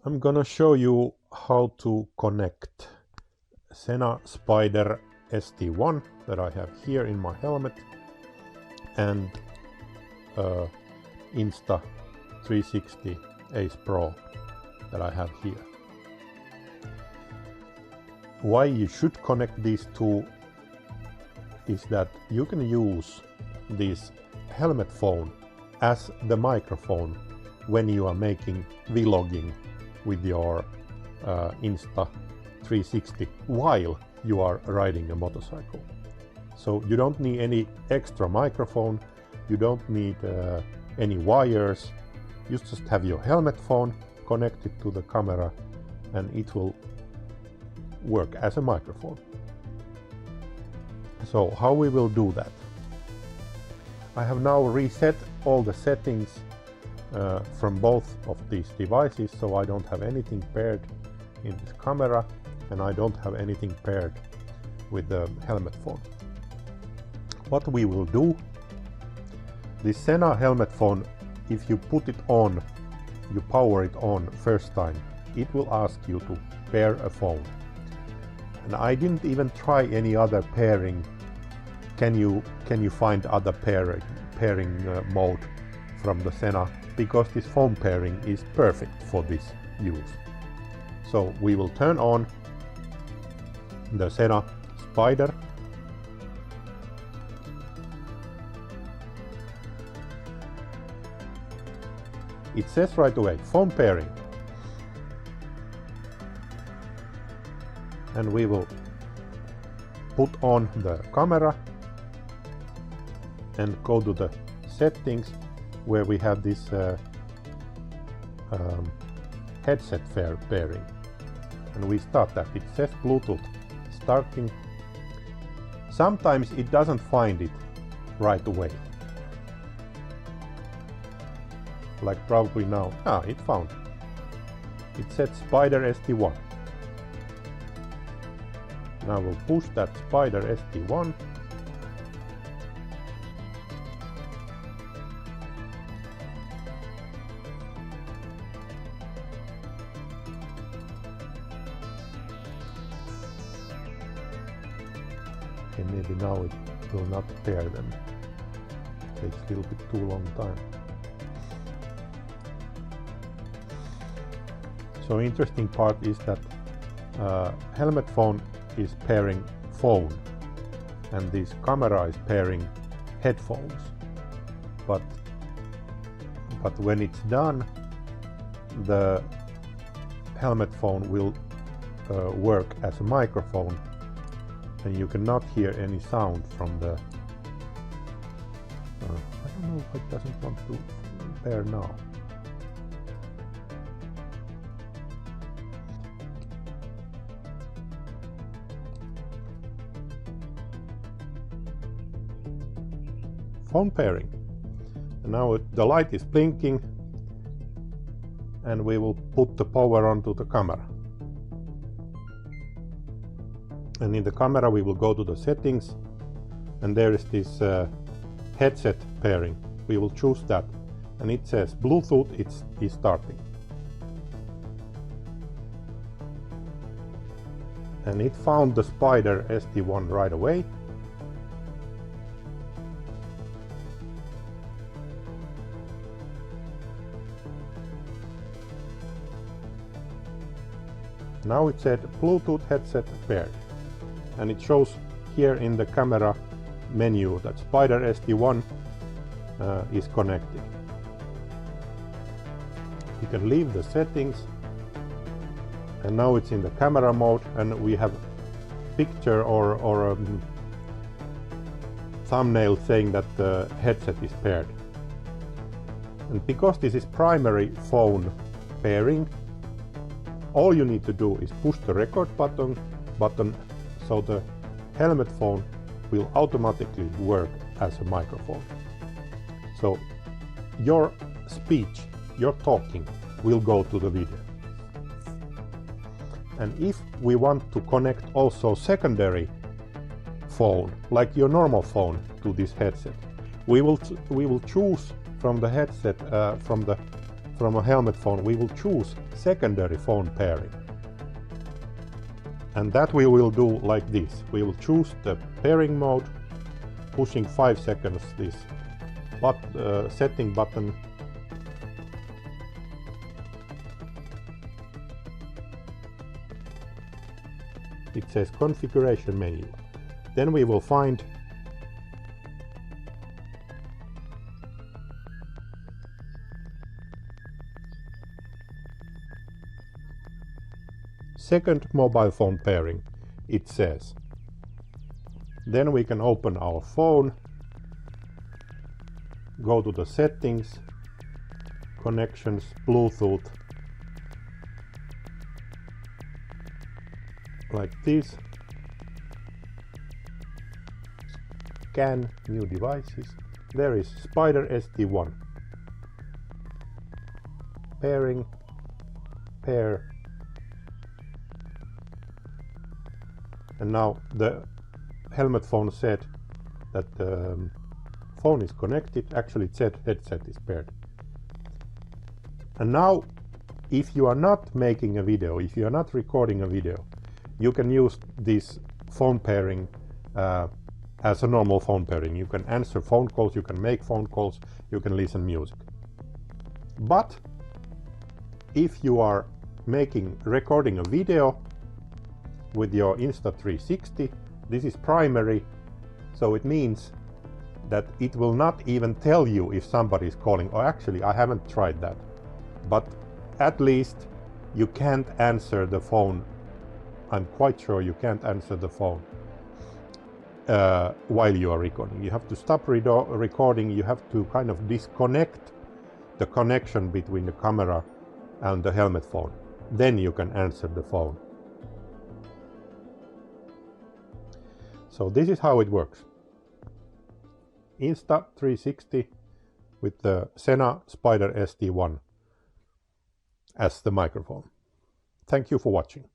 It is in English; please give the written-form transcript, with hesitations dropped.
I'm gonna show you how to connect Sena Spider ST1 that I have here in my helmet and Insta360 Ace Pro that I have here. Why you should connect these two is that you can use this helmet phone as the microphone when you are making vlogging with your Insta360 while you are riding a motorcycle. So you don't need any extra microphone, you don't need any wires, you just have your helmet phone connected to the camera and it will work as a microphone. So how we will do that? I have now reset all the settings from both of these devices, so I don't have anything paired in this camera and I don't have anything paired with the helmet phone. What we will do, this Sena helmet phone, if you put it on, you power it on first time, it will ask you to pair a phone. And I didn't even try any other pairing. Can you find other pairing mode from the Sena, because this phone pairing is perfect for this use. So we will turn on the Sena Spider. It says right away phone pairing, and we will put on the camera and go to the settings where we have this headset pairing, and we start that. It says Bluetooth starting. Sometimes it doesn't find it right away, like probably now. It found it. It said Spider ST1. Now we'll push that Spider ST1. Okay, maybe now it will not pair them. It takes a little bit too long time. So interesting part is that helmet phone is pairing phone and this camera is pairing headphones, but when it's done, the helmet phone will work as a microphone and you cannot hear any sound from the I don't know if it doesn't want to pair now. Phone pairing, and now the light is blinking and we will put the power onto the camera, and in the camera we will go to the settings and there is this headset pairing. We will choose that and it says Bluetooth is starting, and it found the Spider ST1 right away. Now it said Bluetooth headset paired, and it shows here in the camera menu that Spider ST1 is connected. You can leave the settings, and now it's in the camera mode, and we have picture or thumbnail saying that the headset is paired. And because this is primary phone pairing, all you need to do is push the record button so the helmet phone will automatically work as a microphone. So your speech, your talking will go to the video. And if we want to connect also secondary phone, like your normal phone, to this headset, we will choose from the headset, from the from a helmet phone, we will choose secondary phone pairing. And that we will do like this. We will choose the pairing mode, pushing 5 seconds this setting button. It says configuration menu. Then we will find second mobile phone pairing, it says. Then we can open our phone, go to the settings, connections, Bluetooth, like this. Scan new devices. There is Spider ST1. Pairing, pair. And now the helmet phone said that the phone is connected. Actually it said headset is paired. And now if you are not making a video, if you are not recording a video, you can use this phone pairing as a normal phone pairing. You can answer phone calls, you can make phone calls, you can listen music. But if you are recording a video with your Insta360, this is primary, so it means that it will not even tell you if somebody is calling. Or actually, I haven't tried that, but at least you can't answer the phone. I'm quite sure you can't answer the phone while you are recording. You have to stop recording, you have to kind of disconnect the connection between the camera and the helmet phone. Then you can answer the phone. So this is how it works. Insta360 with the Sena Spider ST1 as the microphone. Thank you for watching.